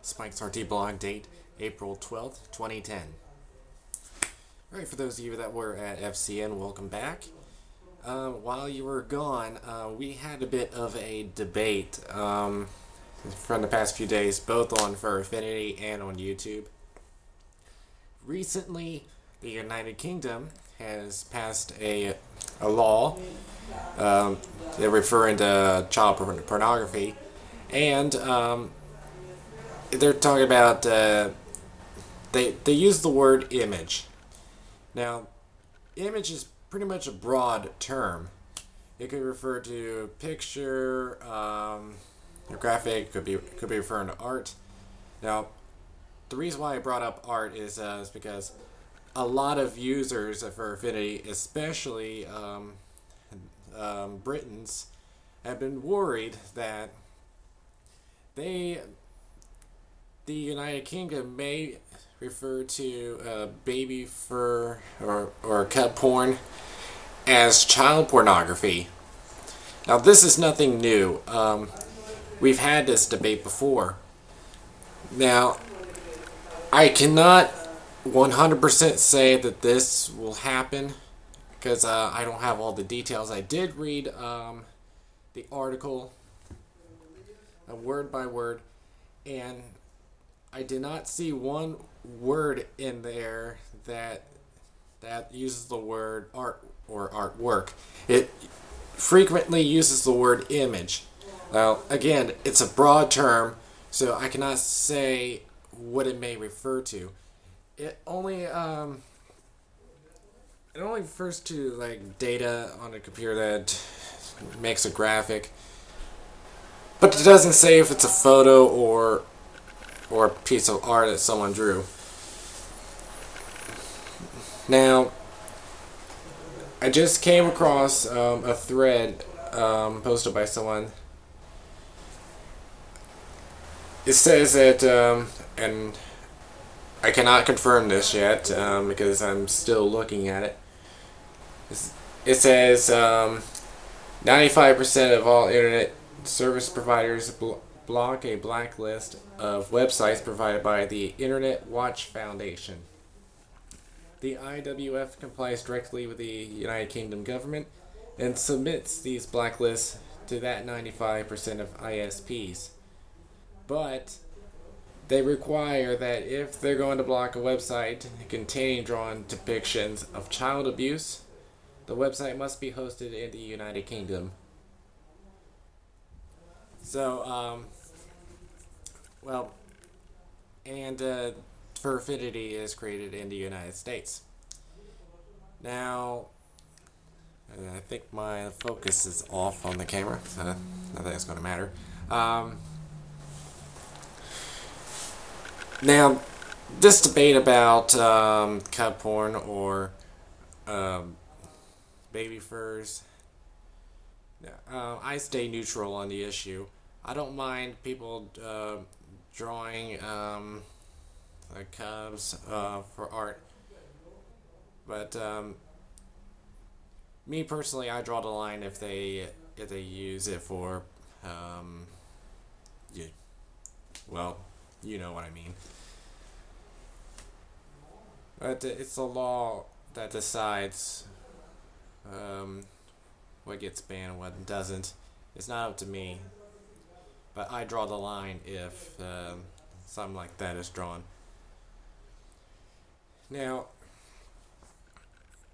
Spike's RT blog date April 12th, 2010. Alright, for those of you that were at FCN, welcome back. While you were gone, we had a bit of a debate from the past few days, both on Furfinity and on YouTube. Recently, the United Kingdom has passed a law referring to child pornography, and they're talking about they use the word image. Now, image is pretty much a broad term. It could refer to picture, graphic. Could be referring to art. Now, the reason why I brought up art is because a lot of users for Affinity, especially Britons, have been worried that the United Kingdom may refer to baby fur or cut porn as child pornography. Now, this is nothing new. We've had this debate before. Now, I cannot 100% say that this will happen because I don't have all the details. I did read the article word by word, and I did not see one word in there that uses the word art or artwork. It frequently uses the word image. Now, again, it's a broad term, so I cannot say what it may refer to. It only refers to like data on a computer that makes a graphic, but it doesn't say if it's a photo or a piece of art that someone drew. Now, I just came across a thread posted by someone. It says that, and I cannot confirm this yet because I'm still looking at it. It says 95% of all internet service providers block a blacklist of websites provided by the Internet Watch Foundation. The IWF complies directly with the United Kingdom government and submits these blacklists to that 95% of ISPs. But they require that if they're going to block a website containing drawn depictions of child abuse, the website must be hosted in the United Kingdom. So, Furfinity is created in the United States. Now, I think my focus is off on the camera, so not that it's going to matter. Now, this debate about cut porn or baby furs, I stay neutral on the issue. I don't mind people drawing cubs for art, but me personally, I draw the line if they use it for well, you know what I mean. But it's the law that decides what gets banned and what doesn't. It's not up to me. But I draw the line if something like that is drawn. Now,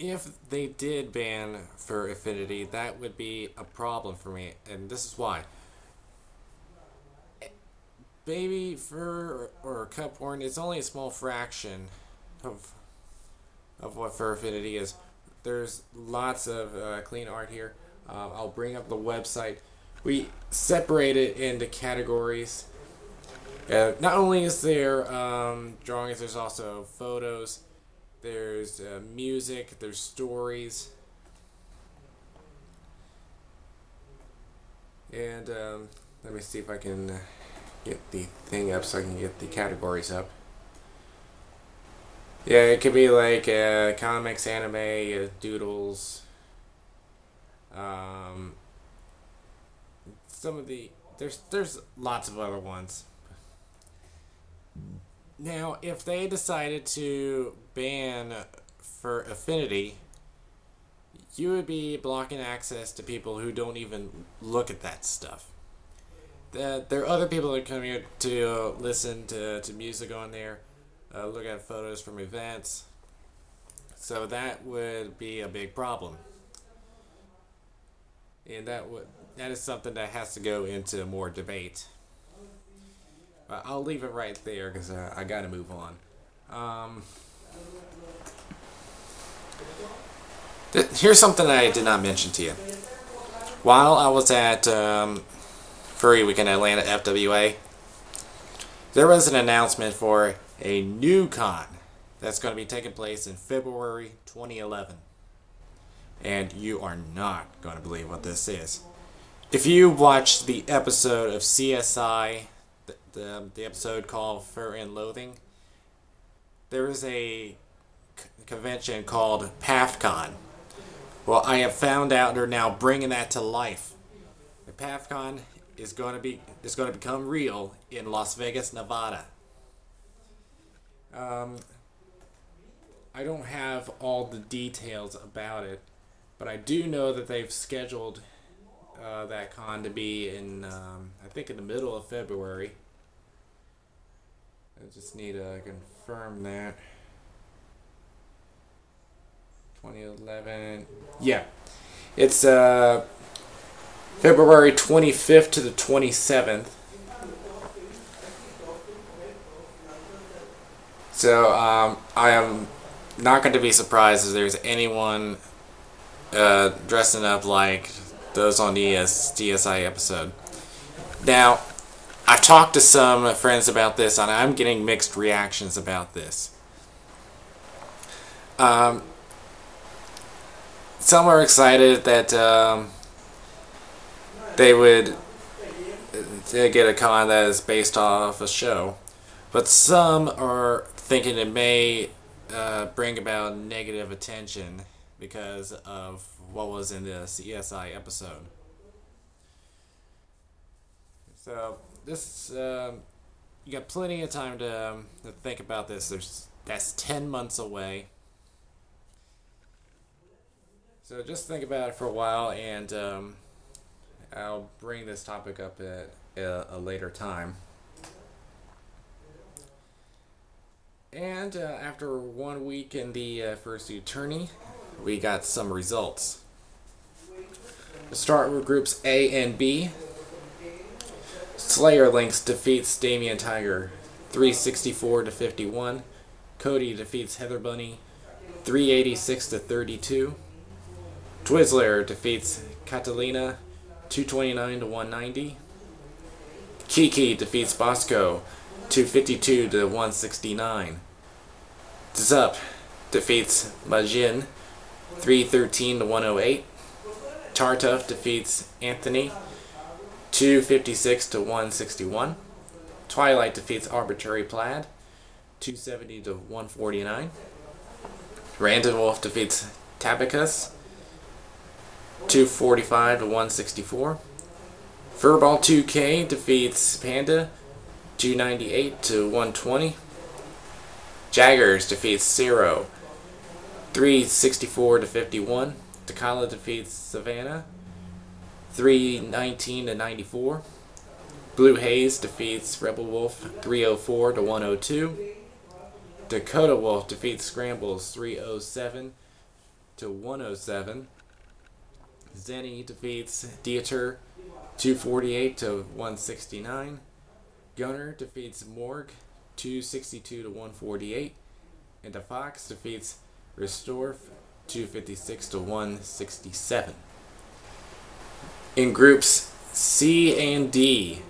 if they did ban Furfinity, that would be a problem for me, and this is why. Baby fur or cut porn is only a small fraction of what Furfinity is. There's lots of clean art here. I'll bring up the website. We separate it into categories. Not only is there drawings, there's also photos, there's music, there's stories, and let me see if I can get the thing up so I can get the categories up. Yeah, it could be like comics, anime, doodles, some of the there's lots of other ones. Now, if they decided to ban for Affinity, you would be blocking access to people who don't even look at that stuff. There are other people that come here to listen to music on there, look at photos from events, so that would be a big problem. And that is something that has to go into more debate. I'll leave it right there because I got to move on. Um, Here's something I did not mention to you. While I was at Furry Week in Atlanta FWA, there was an announcement for a new con that's going to be taking place in February 2011. And you are not going to believe what this is. If you watched the episode of CSI, the episode called Fur and Loathing, there is a convention called Pafcon. Well, I have found out they're now bringing that to life. The Pafcon is going to become real in Las Vegas, Nevada. I don't have all the details about it, but I do know that they've scheduled that con to be in, I think, in the middle of February. I just need to confirm that. 2011. Yeah. It's February 25th to the 27th. So I am not going to be surprised if there's anyone dressing up like those on the DSI episode. Now, I've talked to some friends about this, and I'm getting mixed reactions about this. Some are excited that they would get a con that is based off a show, but some are thinking it may bring about negative attention because of what was in the CSI episode. So this you got plenty of time to think about this. That's 10 months away. So just think about it for a while, and I'll bring this topic up at a later time. And after 1 week in the Fursuit Tourney, we got some results. We'll start with groups A and B. Slayer Lynx defeats Damien Tiger 364 to 51. Cody defeats Heather Bunny 386 to 32. Twizzler defeats Catalina 229 to 190. Kiki defeats Bosco 252 to 169. Zup defeats Majin 313 to 108. Tartuff defeats Anthony 256 to 161. Twilight defeats Arbitrary Plaid 270 to 149. Random Wolf defeats Tabacus 245 to 164. Furball 2K defeats Panda 298 to 120. Jaggers defeats Zero 364 to 51. Takala defeats Savannah 319 to 94. Blue Haze defeats Rebel Wolf 304 to 102. Dakota Wolf defeats Scrambles 307 to 107. Zenny defeats Dieter 248 to 169. Gunner defeats Morg 262 to 148. And the Fox defeats Restore 256 to 167. In groups C and D,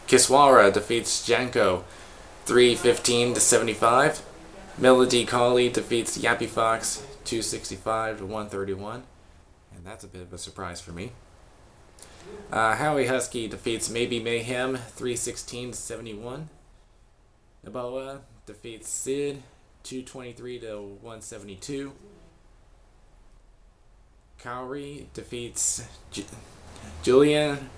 Kiswara defeats Janko 315 to 75. Melody Collie defeats Yappy Fox 265 to 131. And that's a bit of a surprise for me. Howie Husky defeats Maybe Mayhem 316 to 71. Naboa defeats Sid 223 to 172. Kaori defeats Julian